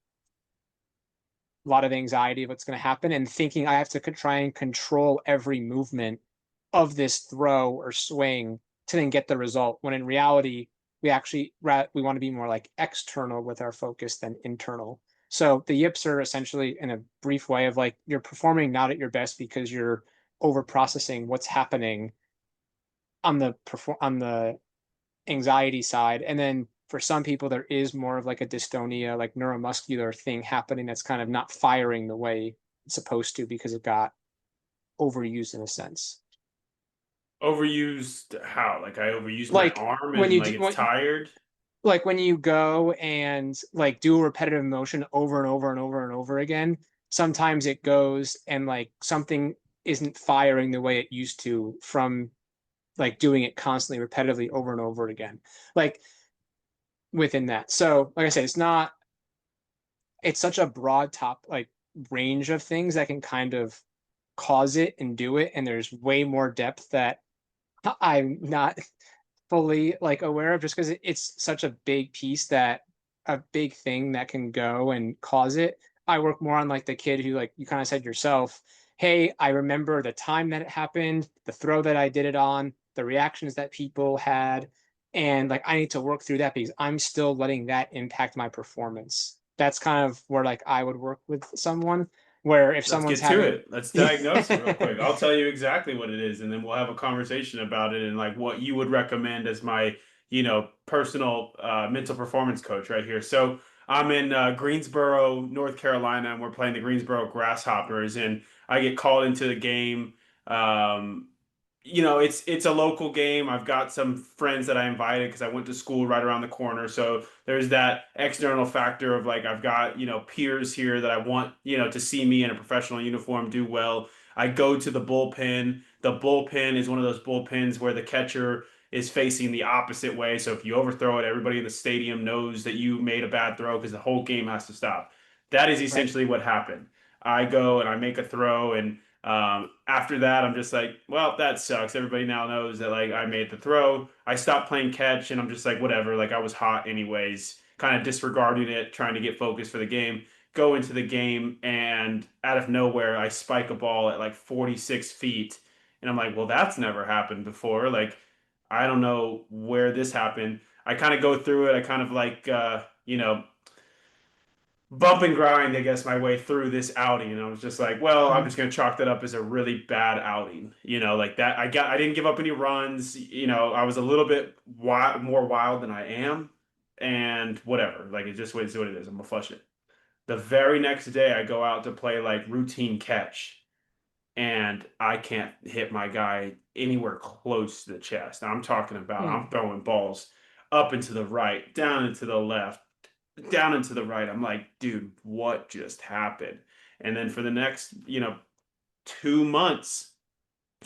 a lot of anxiety of what's going to happen, and thinking I have to try and control every movement of this throw or swing to then get the result, when in reality we want to be more like external with our focus than internal. So the yips are essentially, in a brief way, of like you're performing not at your best because you're over processing what's happening on the anxiety side. And then for some people there is more of like a dystonia, like neuromuscular thing happening that's kind of not firing the way it's supposed to because it got overused in a sense. Overused how? Like I overused my Like arm when and you like do it's when, tired. like when you go and like do a repetitive motion over and over and over and over again, sometimes it goes and like something isn't firing the way it used to from like doing it constantly, repetitively over and over again. Like within that. So, like I said, it's such a broad top like range of things that can kind of cause it and do it. And there's way more depth that I'm not fully like aware of just because it's such a big piece that a big thing that can go and cause it. I work more on like the kid who like you kind of said yourself, hey, I remember the time that it happened, the throw that I did it on, the reactions that people had, and like I need to work through that because I'm still letting that impact my performance. That's kind of where like I would work with someone where if Let's someone's get to having it. Let's diagnose it real quick. I'll tell you exactly what it is, and then we'll have a conversation about it and like what you would recommend as my, personal mental performance coach right here. So I'm in Greensboro, North Carolina, and we're playing the Greensboro Grasshoppers, and I get called into the game. Um, it's a local game. I've got some friends that I invited because I went to school right around the corner. So there's that external factor of like I've got, peers here that I want, to see me in a professional uniform do well. I go to the bullpen. The bullpen is one of those bullpens where the catcher is facing the opposite way. So if you overthrow it, everybody in the stadium knows that you made a bad throw because the whole game has to stop. That is right. essentially what happened. I go and I make a throw and after that, I'm just like, well, that sucks. Everybody now knows that like I made the throw. I stopped playing catch and I'm just like, whatever. Like I was hot anyways, kind of disregarding it, trying to get focused for the game. Go into the game and out of nowhere, I spike a ball at like 46 feet. And I'm like, well, that's never happened before. Like, I don't know where this happened. I kind of go through it. I kind of like, bump and grind, I guess, my way through this outing. And I was just like, well, I'm Mhm. just gonna chalk that up as a really bad outing. Like that. I didn't give up any runs. I was a little bit more wild than I am, and whatever. Like it just is what it is. I'm gonna flush it. The very next day, I go out to play like routine catch, and I can't hit my guy anywhere close to the chest. I'm talking about I'm Mm. throwing balls up and to the right, down and to the left, down and to the right. I'm like, dude, what just happened? And then for the next, 2 months,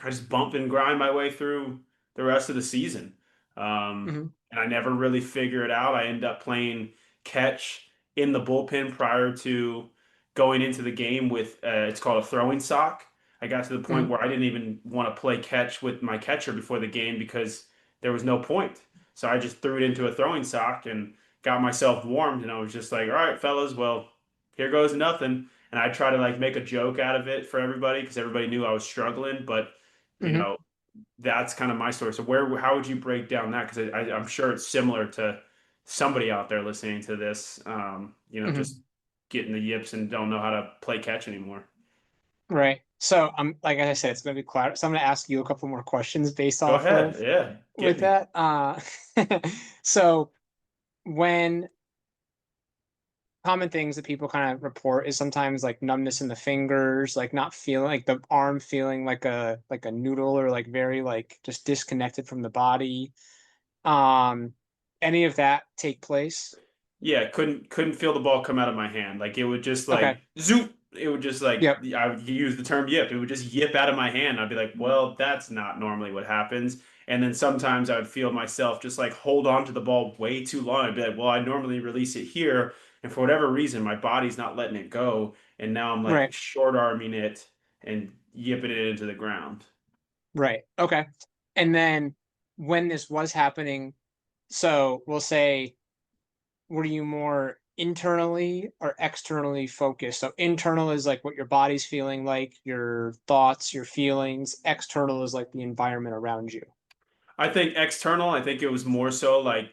I just bump and grind my way through the rest of the season. Mhm. And I never really figure it out. I end up playing catch in the bullpen prior to going into the game with it's called a throwing sock. I got to the point Mhm. where I didn't even want to play catch with my catcher before the game because there was no point. So I just threw it into a throwing sock and got myself warmed. And I was just like, all right, fellas, well, here goes nothing. And I try to like make a joke out of it for everybody because everybody knew I was struggling. But you Mhm. know, that's kind of my story. So how would you break down that? Because I'm sure it's similar to somebody out there listening to this, just Mhm. getting the yips and don't know how to play catch anymore. Right. So I'm like I said, it's gonna be quiet. So I'm gonna ask you a couple more questions based Go off ahead. of Yeah, get with me. that. So when common things that people kind of report is sometimes like numbness in the fingers, like not feeling like the arm feeling like a noodle or like very like just disconnected from the body. Um, any of that take place? Yeah, couldn't feel the ball come out of my hand. Like it would just Okay. like zoop. It would just like Yep. I would use the term yip. It would just yip out of my hand. I'd be like, well, that's not normally what happens. And then sometimes I would feel myself just like hold on to the ball way too long. I'd be like, well, I normally release it here, and for whatever reason, my body's not letting it go, and now I'm like Right. short arming it and yipping it into the ground. Right. Okay. And then when this was happening, so we'll say, were you more internally or externally focused? So internal is like what your body's feeling like, your thoughts, your feelings. External is like the environment around you. I think external, I think it was more so like,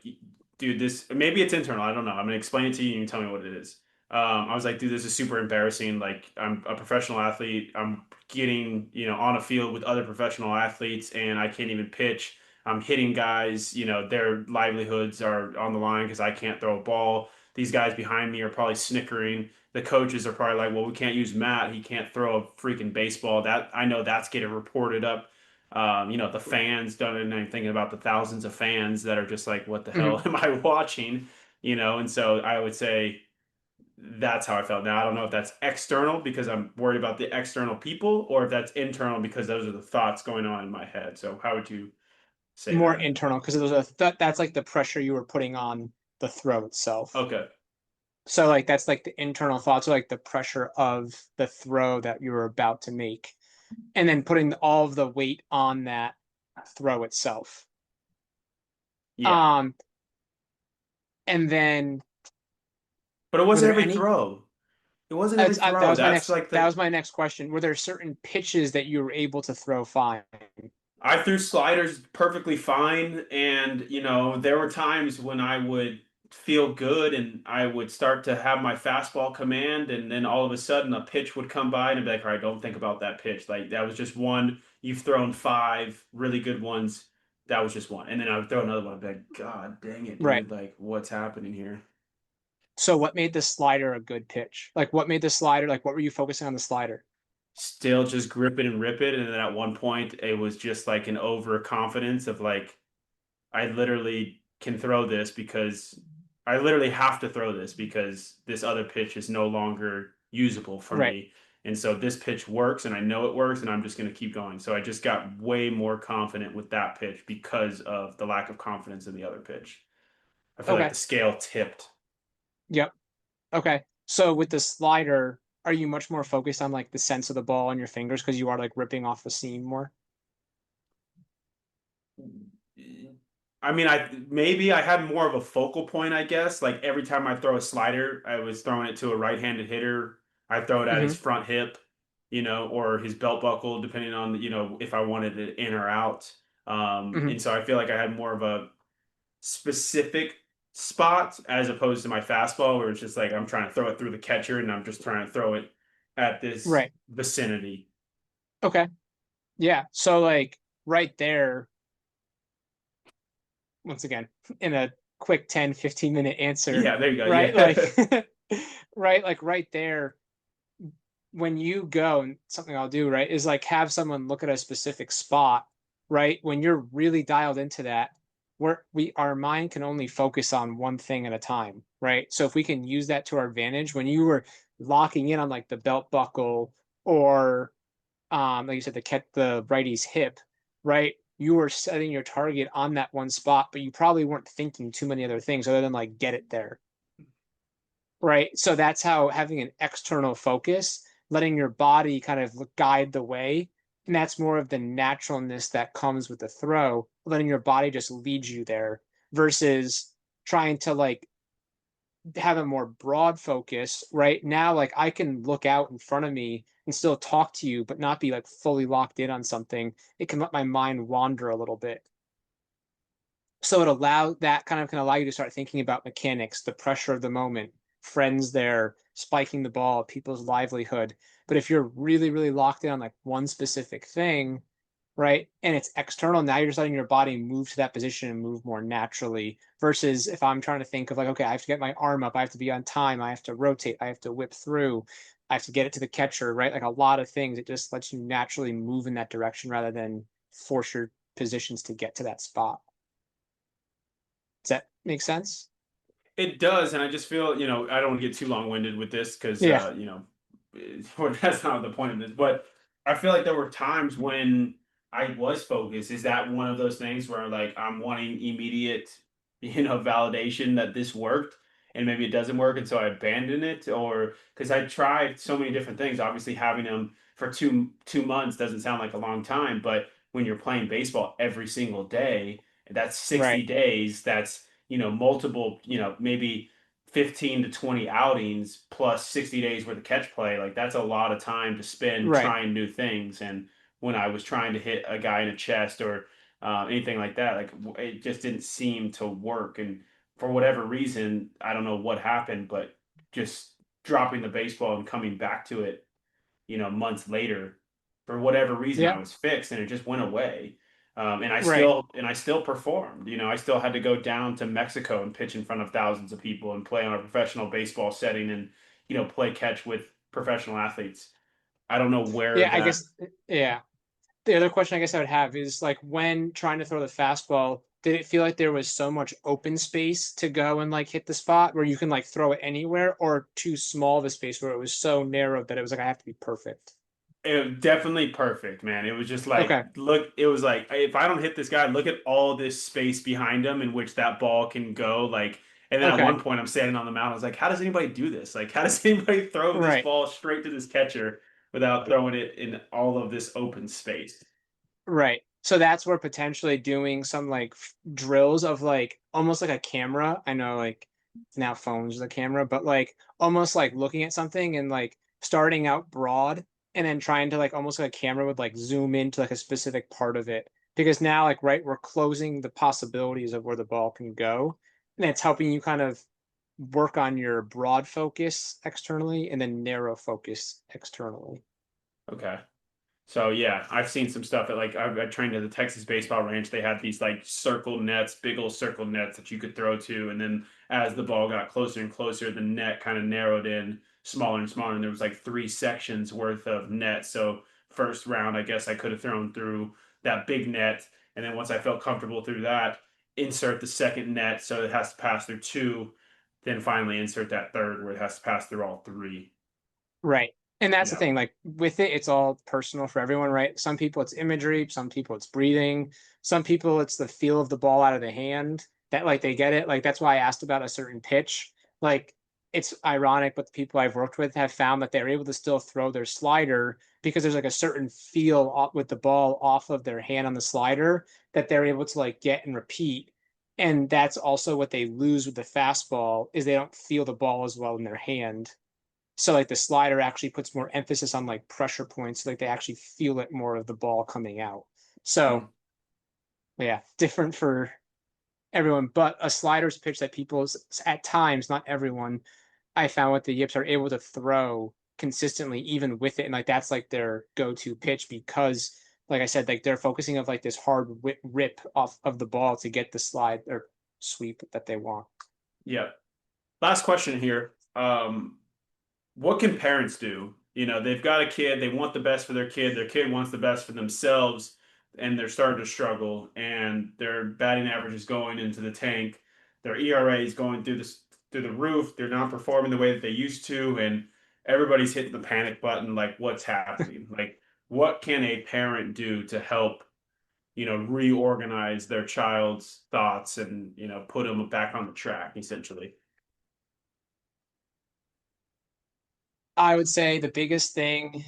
dude, this maybe it's internal. I don't know. I'm gonna explain it to you and you tell me what it is. I was like, dude, this is super embarrassing. Like, I'm a professional athlete. I'm getting, on a field with other professional athletes and I can't even pitch. I'm hitting guys, their livelihoods are on the line because I can't throw a ball. These guys behind me are probably snickering. The coaches are probably like, well, we can't use Matt. He can't throw a freaking baseball. That I know that's getting reported up The fans don't, and I'm thinking about the thousands of fans that are just like, what the hell Mhm. am I watching? And so I would say that's how I felt. Now, I don't know if that's external because I'm worried about the external people, or if that's internal because those are the thoughts going on in my head. So how would you say More that? internal because that's like the pressure you were putting on the throw itself. Okay. So like that's like the internal thoughts, or like the pressure of the throw that you were about to make, and then putting all of the weight on that throw itself. Yeah. Um, and then But it were wasn't there every any? throw. It wasn't every That throw. was my That's next. like That the was my next question. Were there certain pitches that you were able to throw fine? I threw sliders perfectly fine, and there were times when I would feel good and I would start to have my fastball command, and then all of a sudden a pitch would come by and I'd be like, all right, don't think about that pitch. Like that was just one. You've thrown five really good ones. That was just one. And then I would throw another one. I'd be like, God dang it, Right. dude. Like, what's happening here? So what made the slider a good pitch? Like what made the slider? Like what were you focusing on the slider? Still just grip it and rip it. And then at one point it was just like an overconfidence of like, I literally can throw this because I literally have to throw this because this other pitch is no longer usable for Right. me. And so this pitch works and I know it works and I'm just going to keep going. So I just got way more confident with that pitch because of the lack of confidence in the other pitch. I feel like Okay. the scale tipped. Yep. Okay. So with the slider, are you much more focused on like the sense of the ball on your fingers because you are like ripping off the seam more? I mean, I had more of a focal point, I guess. Like every time I throw a slider, I was throwing it to a right-handed hitter. I throw it at his Hmm. front hip, or his belt buckle, depending on if I wanted it in or out. Hmm. And so I feel like I had more of a specific spot as opposed to my fastball, where it's just like I'm trying to throw it through the catcher and I'm just trying to throw it at this Right. vicinity. Okay. Yeah. So like right there, once again, in a quick 10-15 minute answer, Yeah, there you go. right? Like Yeah. right, like right there, when you go, and something I'll do, right, is like have someone look at a specific spot, right? When you're really dialed into that, our mind can only focus on one thing at a time, right? So if we can use that to our advantage, when you were locking in on like the belt buckle, or like you said, the righty's hip, right? You were setting your target on that one spot, but you probably weren't thinking too many other things other than like get it there, right? So that's how having an external focus, letting your body kind of guide the way, and that's more of the naturalness that comes with the throw, letting your body just lead you there versus trying to like have a more broad focus. Right now, like I can look out in front of me and still talk to you, but not be like fully locked in on something. It can let my mind wander a little bit. So that kind of can allow you to start thinking about mechanics, the pressure of the moment, friends there, spiking the ball, people's livelihood. But if you're really, really locked in on like one specific thing, right, and it's external, now you're just letting your body move to that position and move more naturally. Versus if I'm trying to think of like, okay, I have to get my arm up, I have to be on time, I have to rotate, I have to whip through, I have to get it to the catcher, right? Like a lot of things, it just lets you naturally move in that direction rather than force your positions to get to that spot. Does that make sense? It does, and I just feel, I don't want to get too long-winded with this because, Yeah. that's not the point of this. But I feel like there were times when I was focused. Is that one of those things where like I'm wanting immediate, validation that this worked, and maybe it doesn't work, and so I abandon it, or because I tried so many different things. Obviously, having them for two months doesn't sound like a long time, but when you're playing baseball every single day, that's Right. 60 days. That's multiple, maybe 15 to 20 outings plus 60 days worth of catch play. Like that's a lot of time to spend Right. trying new things. And when I was trying to hit a guy in the chest or anything like that, like it just didn't seem to work. And for whatever reason, I don't know what happened, but just dropping the baseball and coming back to it, months later, for whatever reason, Yeah. I was fixed and it just went away. And I Right. still performed. I still had to go down to Mexico and pitch in front of thousands of people and play on a professional baseball setting and play catch with professional athletes. I don't know where Yeah. I that. guess. Yeah. the other question I guess I would have is like when trying to throw the fastball, did it feel like there was so much open space to go and like hit the spot where you can like throw it anywhere, or too small of a space where it was so narrow that it was like I have to be perfect? It was definitely perfect, man. It was just like, Okay. look, it was like, if I don't hit this guy, look at all this space behind him in which that ball can go. Like, and then at Okay. one point, I'm standing on the mound. I was like, how does anybody do this? Like, how does anybody throw this Right. ball straight to this catcher without throwing it in all of this open space? Right. So that's where potentially doing some like drills of like almost like a camera. I know like now phones is a camera, but like almost like looking at something and like starting out broad and then trying to like almost like a camera would like zoom into like a specific part of it. Because now like right, we're closing the possibilities of where the ball can go. And it's helping you kind of work on your broad focus externally and then narrow focus externally. Okay. So yeah, I've seen some stuff that like I trained at the Texas baseball range. They had these like circle nets, big old circle nets that you could throw to, and then as the ball got closer and closer, the net kind of narrowed in smaller and smaller, and there was like three sections worth of net. So first round, I guess I could have thrown through that big net, and then once I felt comfortable through that, insert the second net so it has to pass through two, then finally insert that third where it has to pass through all three. Right. And that's the Yeah. thing, like with it, it's all personal for everyone, right? Some people it's imagery, some people it's breathing, some people it's the feel of the ball out of the hand that like they get it. Like that's why I asked about a certain pitch. Like it's ironic, but the people I've worked with have found that they're able to still throw their slider because there's like a certain feel with the ball off of their hand on the slider that they're able to like get and repeat. And that's also what they lose with the fastball is they don't feel the ball as well in their hand. So like the slider actually puts more emphasis on like pressure points, so like they actually feel it more of the ball coming out. So Mm. yeah, different for everyone, but a slider's pitch that people at times, not everyone, I found with the yips are able to throw consistently even with it, and like that's like their go-to pitch because, like I said, like they're focusing of like this hard rip off of the ball to get the slide or sweep that they want. Yeah. Last question here. What can parents do? You know, they've got a kid, they want the best for their kid wants the best for themselves, and they're starting to struggle, and their batting average is going into the tank. Their ERA is going through the roof. They're not performing the way that they used to, and everybody's hitting the panic button, like what's happening? Like, what can a parent do to help, reorganize their child's thoughts and, put them back on the track, essentially? I would say the biggest thing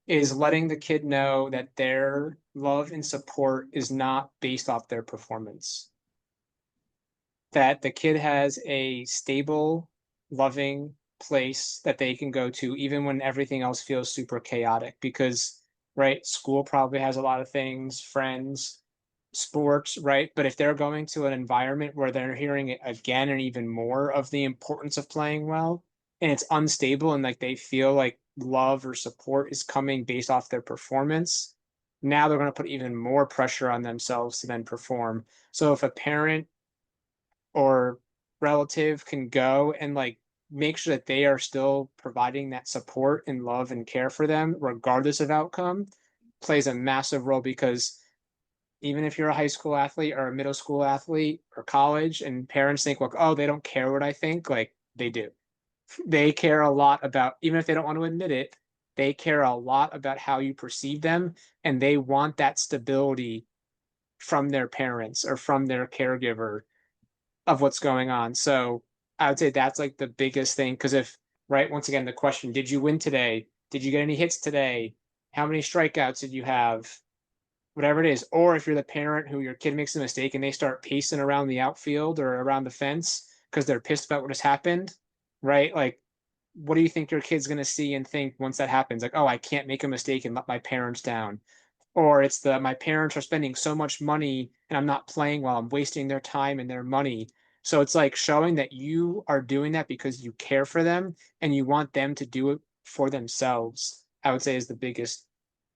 is letting the kid know that their love and support is not based off their performance. That the kid has a stable, loving place that they can go to even when everything else feels super chaotic because right, school probably has a lot of things, friends, sports, right? But if they're going to an environment where they're hearing it again and even more of the importance of playing well, and it's unstable and like they feel like love or support is coming based off their performance, now they're going to put even more pressure on themselves to then perform. So if a parent or relative can go and like make sure that they are still providing that support and love and care for them regardless of outcome plays a massive role because even if you're a high school athlete or a middle school athlete or college and parents think like oh they don't care what I think, like they do. They care a lot about, even if they don't want to admit it, they care a lot about how you perceive them and they want that stability from their parents or from their caregiver of what's going on. So I would say that's like the biggest thing. Because if, right, once again, the question, did you win today? Did you get any hits today? How many strikeouts did you have? Whatever it is. Or if you're the parent who your kid makes a mistake and they start pacing around the outfield or around the fence because they're pissed about what has happened, right? Like, what do you think your kid's going to see and think once that happens? Like, oh, I can't make a mistake and let my parents down. Or it's the my parents are spending so much money and I'm not playing well. I'm wasting their time and their money. So it's like showing that you are doing that because you care for them and you want them to do it for themselves. I would say is the biggest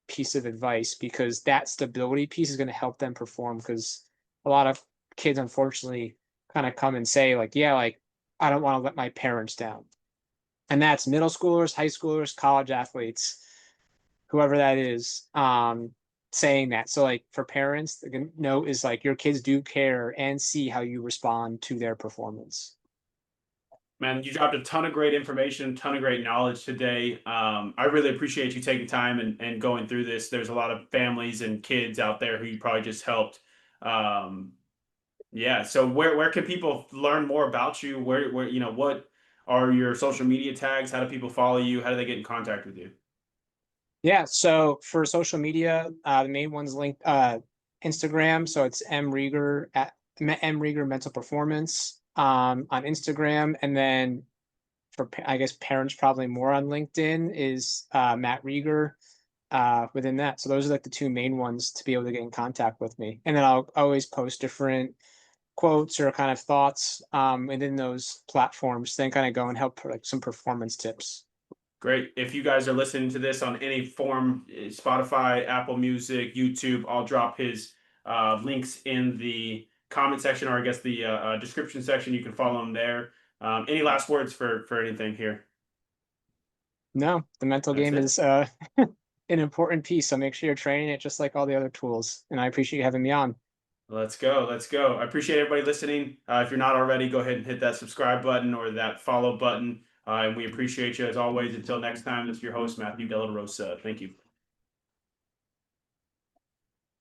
piece of advice because that stability piece is going to help them perform because a lot of kids unfortunately kind of come and say like yeah like I don't want to let my parents down, and that's middle schoolers, high schoolers, college athletes, whoever that is. saying that. So like for parents, the note is like your kids do care and see how you respond to their performance. Man, you dropped a ton of great information, ton of great knowledge today. I really appreciate you taking time and going through this. There's a lot of families and kids out there who you probably just helped. Um, yeah. So where can people learn more about you? Where what are your social media tags? How do people follow you? How do they get in contact with you? Yeah, so for social media, the main one's linked Instagram. So it's M Rieger at M Rieger Mental Performance on Instagram, and then for I guess parents probably more on LinkedIn is Matt Rieger within that. So those are like the two main ones to be able to get in contact with me. And then I'll always post different quotes or kind of thoughts within those platforms, then kind of go and help for like some performance tips. Great. If you guys are listening to this on any form, Spotify, Apple Music, YouTube, I'll drop his links in the comment section, or I guess the description section. You can follow him there. Any last words for anything here? No, the mental That's game it. is an important piece. So make sure you're training it just like all the other tools. And I appreciate you having me on. Let's go. Let's go. I appreciate everybody listening. If you're not already, go ahead and hit that subscribe button or that follow button. And we appreciate you as always. Until next time, this is your host, Matthew Della Rosa. Thank you.